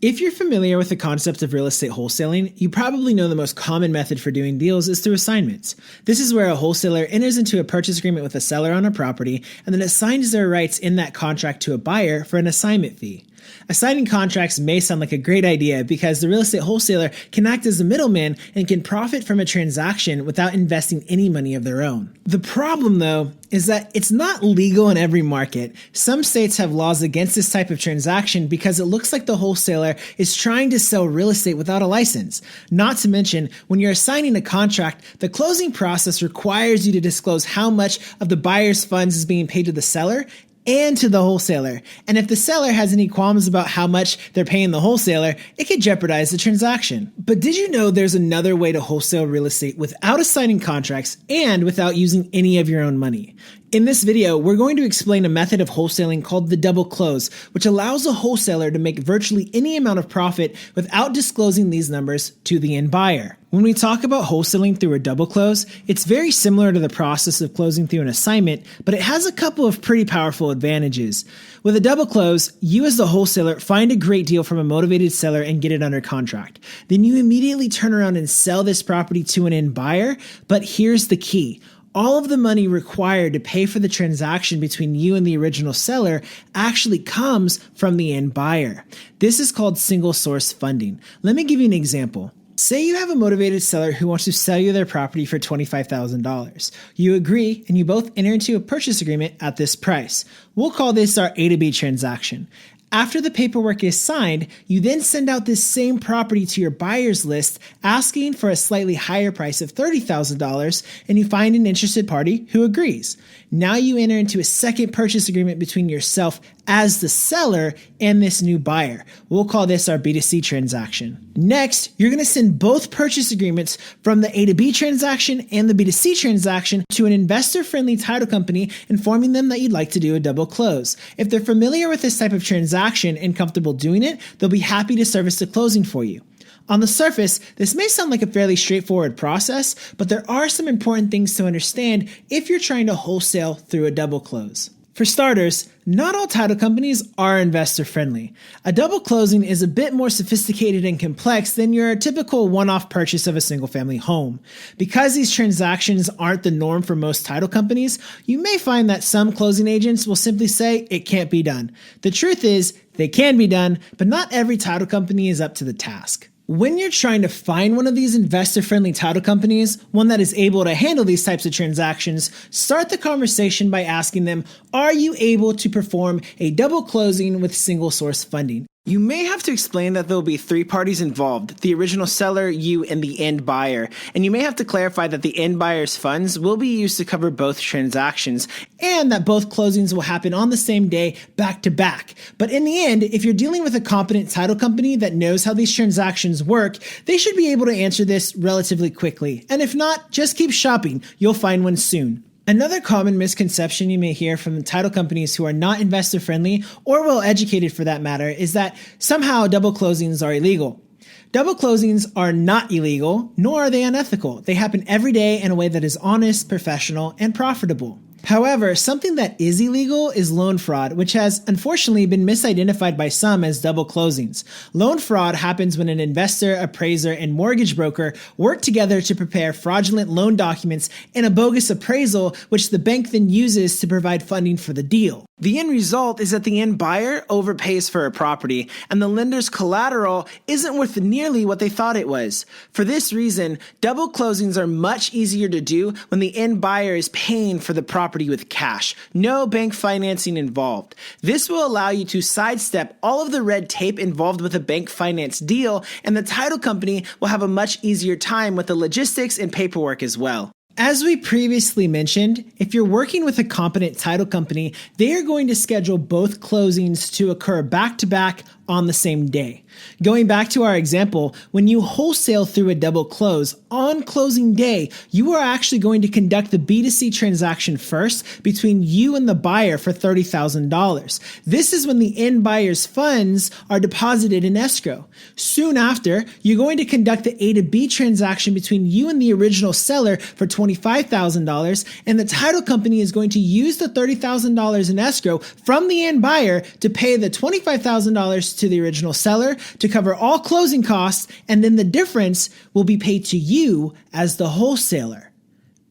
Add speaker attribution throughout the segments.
Speaker 1: If you're familiar with the concept of real estate wholesaling, you probably know the most common method for doing deals is through assignments. This is where a wholesaler enters into a purchase agreement with a seller on a property and then assigns their rights in that contract to a buyer for an assignment fee. Assigning contracts may sound like a great idea because the real estate wholesaler can act as a middleman and can profit from a transaction without investing any money of their own. The problem, though, is that it's not legal in every market. Some states have laws against this type of transaction because it looks like the wholesaler is trying to sell real estate without a license. Not to mention, when you're assigning a contract, the closing process requires you to disclose how much of the buyer's funds is being paid to the seller and to the wholesaler. And if the seller has any qualms about how much they're paying the wholesaler, it could jeopardize the transaction. But did you know there's another way to wholesale real estate without assigning contracts and without using any of your own money? In this video, we're going to explain a method of wholesaling called the double close, which allows a wholesaler to make virtually any amount of profit without disclosing these numbers to the end buyer. When we talk about wholesaling through a double close, it's very similar to the process of closing through an assignment, but it has a couple of pretty powerful advantages. With a double close, you as the wholesaler find a great deal from a motivated seller and get it under contract. Then you immediately turn around and sell this property to an end buyer, but here's the key. All of the money required to pay for the transaction between you and the original seller actually comes from the end buyer. This is called single source funding. Let me give you an example. Say you have a motivated seller who wants to sell you their property for $25,000. You agree and you both enter into a purchase agreement at this price. We'll call this our A to B transaction. After the paperwork is signed, you then send out this same property to your buyer's list asking for a slightly higher price of $30,000 and you find an interested party who agrees. Now you enter into a second purchase agreement between yourself as the seller and this new buyer. We'll call this our B2C transaction. Next, you're going to send both purchase agreements from the A to B transaction and the B2C transaction to an investor-friendly title company, informing them that you'd like to do a double close. If they're familiar with this type of transaction and comfortable doing it, they'll be happy to service the closing for you. On the surface, this may sound like a fairly straightforward process, but there are some important things to understand if you're trying to wholesale through a double close. For starters, not all title companies are investor friendly. A double closing is a bit more sophisticated and complex than your typical one-off purchase of a single-family home. Because these transactions aren't the norm for most title companies, you may find that some closing agents will simply say it can't be done. The truth is, they can be done, but not every title company is up to the task. When you're trying to find one of these investor-friendly title companies, one that is able to handle these types of transactions, start the conversation by asking them, are you able to perform a double closing with single source funding? You may have to explain that there will be three parties involved, the original seller, you, and the end buyer. And you may have to clarify that the end buyer's funds will be used to cover both transactions and that both closings will happen on the same day, back to back. But in the end, if you're dealing with a competent title company that knows how these transactions work, they should be able to answer this relatively quickly. And if not, just keep shopping. You'll find one soon. Another common misconception you may hear from title companies who are not investor friendly or well educated for that matter is that somehow double closings are illegal. Double closings are not illegal, nor are they unethical. They happen every day in a way that is honest, professional, and profitable. However, something that is illegal is loan fraud, which has unfortunately been misidentified by some as double closings. Loan fraud happens when an investor, appraiser, and mortgage broker work together to prepare fraudulent loan documents and a bogus appraisal, which the bank then uses to provide funding for the deal. The end result is that the end buyer overpays for a property, and the lender's collateral isn't worth nearly what they thought it was. For this reason, double closings are much easier to do when the end buyer is paying for the property with cash. No bank financing involved. This will allow you to sidestep all of the red tape involved with a bank finance deal, and the title company will have a much easier time with the logistics and paperwork as well. As we previously mentioned, if you're working with a competent title company, they are going to schedule both closings to occur back-to-back on the same day. Going back to our example, when you wholesale through a double close, on closing day, you are actually going to conduct the B2C transaction first between you and the buyer for $30,000. This is when the end buyer's funds are deposited in escrow. Soon after, you're going to conduct the A to B transaction between you and the original seller for $25,000, and the title company is going to use the $30,000 in escrow from the end buyer to pay the $25,000 to the original seller, to cover all closing costs, and then the difference will be paid to you as the wholesaler.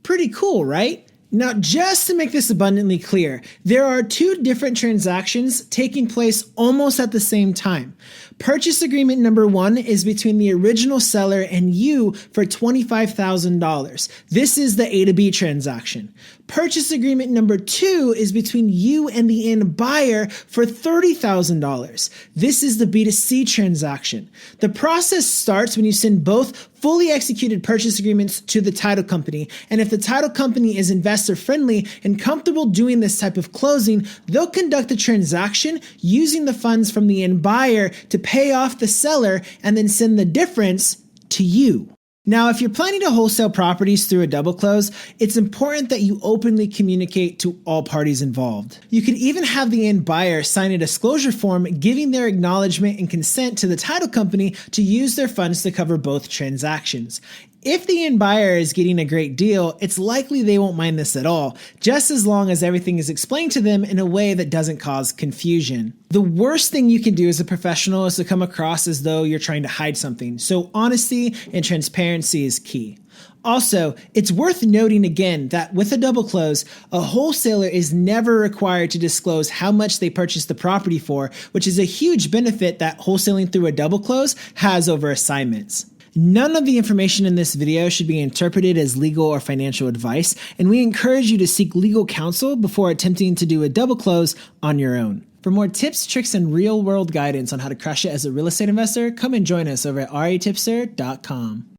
Speaker 1: Pretty cool, right? Now, just to make this abundantly clear, there are two different transactions taking place almost at the same time. Purchase agreement number 1 is between the original seller and you for $25,000. This is the A to B transaction. Purchase agreement number 2 is between you and the end buyer for $30,000. This is the B to C transaction. The process starts when you send both fully executed purchase agreements to the title company, and if the title company is investor friendly and comfortable doing this type of closing, they'll conduct the transaction using the funds from the end buyer to pay off the seller and then send the difference to you. Now, if you're planning to wholesale properties through a double close, it's important that you openly communicate to all parties involved. You could even have the end buyer sign a disclosure form giving their acknowledgement and consent to the title company to use their funds to cover both transactions. If the end buyer is getting a great deal, it's likely they won't mind this at all, just as long as everything is explained to them in a way that doesn't cause confusion. The worst thing you can do as a professional is to come across as though you're trying to hide something, so honesty and transparency is key. Also, it's worth noting again that with a double close, a wholesaler is never required to disclose how much they purchased the property for, which is a huge benefit that wholesaling through a double close has over assignments. None of the information in this video should be interpreted as legal or financial advice, and we encourage you to seek legal counsel before attempting to do a double close on your own. For more tips, tricks, and real-world guidance on how to crush it as a real estate investor, come and join us over at REtipster.com.